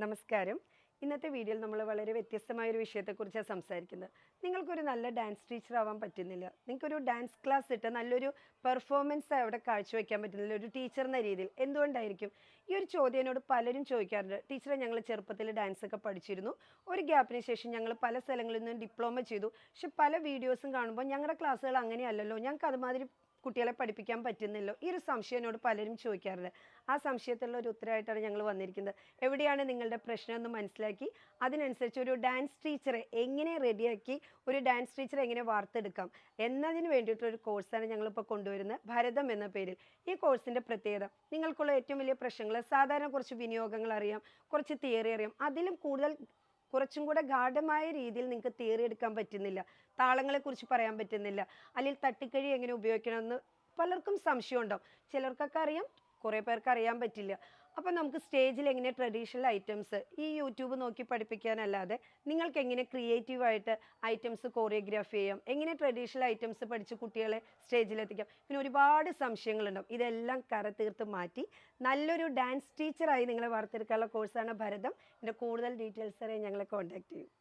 നമസ്കാരം. ഇന്നത്തെ വീഡിയോയിൽ നമ്മൾ വളരെ വ്യത്യസ്തമായ ഒരു വിഷയത്തെക്കുറിച്ചാണ് സംസാരിക്കുന്നത്. നിങ്ങൾക്കൊരു നല്ല ഡാൻസ് ടീച്ചർ ആവാൻ പറ്റുന്നില്ല. നിങ്ങൾക്കൊരു ഡാൻസ് ക്ലാസ് ഇട്ട് നല്ലൊരു പെർഫോമൻസ് അവിടെ കാഴ്ചവെക്കാൻ പറ്റുന്നില്ല ഒരു ടീച്ചർ എന്ന രീതിയിൽ. എന്തുകൊണ്ടായിരിക്കും? ഈ ഒരു ചോദ്യം എന്നോട് പലരും ചോദിക്കാറുണ്ട്. ടീച്ചറെ, ഞങ്ങൾ ചെറുപ്പത്തിൽ ഡാൻസ് ഒക്കെ പഠിച്ചിരുന്നു. ഒരു ഗ്യാപ്പിന് ശേഷം ഞങ്ങൾ പല സ്ഥലങ്ങളിൽ നിന്നും ഡിപ്ലോമ ചെയ്തു. പക്ഷെ പല വീഡിയോസും കാണുമ്പോൾ ഞങ്ങളുടെ ക്ലാസ്സുകൾ അങ്ങനെയല്ലല്ലോ, ഞങ്ങൾക്ക് അതുമാതിരി കുട്ടികളെ പഠിപ്പിക്കാൻ പറ്റുന്നില്ലോ. ഈ ഒരു സംശയം എന്നോട് പലരും ചോദിക്കാറുണ്ട്. ആ സംശയത്തിലുള്ള ഒരു ഉത്തരമായിട്ടാണ് ഞങ്ങൾ വന്നിരിക്കുന്നത്. എവിടെയാണ് നിങ്ങളുടെ പ്രശ്നം എന്ന് മനസ്സിലാക്കി അതിനനുസരിച്ച് ഒരു ഡാൻസ് ടീച്ചറെ എങ്ങനെ റെഡിയാക്കി ഒരു ഡാൻസ് ടീച്ചറെ എങ്ങനെ വാർത്തെടുക്കാം എന്നതിന് വേണ്ടിയിട്ടൊരു കോഴ്സാണ് ഞങ്ങളിപ്പോൾ കൊണ്ടുവരുന്നത്, ഭരതം എന്ന പേരിൽ. ഈ കോഴ്സിൻ്റെ പ്രത്യേകത, നിങ്ങൾക്കുള്ള ഏറ്റവും വലിയ പ്രശ്നങ്ങൾ, സാധാരണ കുറച്ച് വിനിയോഗങ്ങൾ അറിയാം, കുറച്ച് തിയറി അറിയാം, അതിലും കൂടുതൽ കുറച്ചും കൂടെ ഗാഢമായ രീതിയിൽ നിങ്ങൾക്ക് തിയറി എടുക്കാൻ പറ്റുന്നില്ല, താളങ്ങളെക്കുറിച്ച് പറയാൻ പറ്റുന്നില്ല, അല്ലെങ്കിൽ തട്ടിക്കഴി എങ്ങനെ ഉപയോഗിക്കണമെന്ന് പലർക്കും സംശയം ഉണ്ടാവും. ചിലർക്കൊക്കെ അറിയാം, കുറേ പേർക്ക് അറിയാൻ പറ്റില്ല. അപ്പം നമുക്ക് സ്റ്റേജിൽ എങ്ങനെ ട്രഡീഷണൽ ഐറ്റംസ് ഈ യൂട്യൂബ് നോക്കി പഠിപ്പിക്കാനല്ലാതെ നിങ്ങൾക്ക് എങ്ങനെ ക്രിയേറ്റീവായിട്ട് ഐറ്റംസ് കോറിയോഗ്രാഫി ചെയ്യാം, എങ്ങനെ ട്രഡീഷണൽ ഐറ്റംസ് പഠിച്ച് കുട്ടികളെ സ്റ്റേജിലെത്തിക്കാം, പിന്നെ ഒരുപാട് സംശയങ്ങളുണ്ടാവും. ഇതെല്ലാം കരതീർത്ത് മാറ്റി നല്ലൊരു ഡാൻസ് ടീച്ചറായി നിങ്ങളെ വാർത്തെടുക്കാനുള്ള കോഴ്സാണ് ഭരതം. ഇതിൻ്റെ കൂടുതൽ ഡീറ്റെയിൽസ് അറിയാൻ ഞങ്ങളെ കോൺടാക്ട് ചെയ്യും.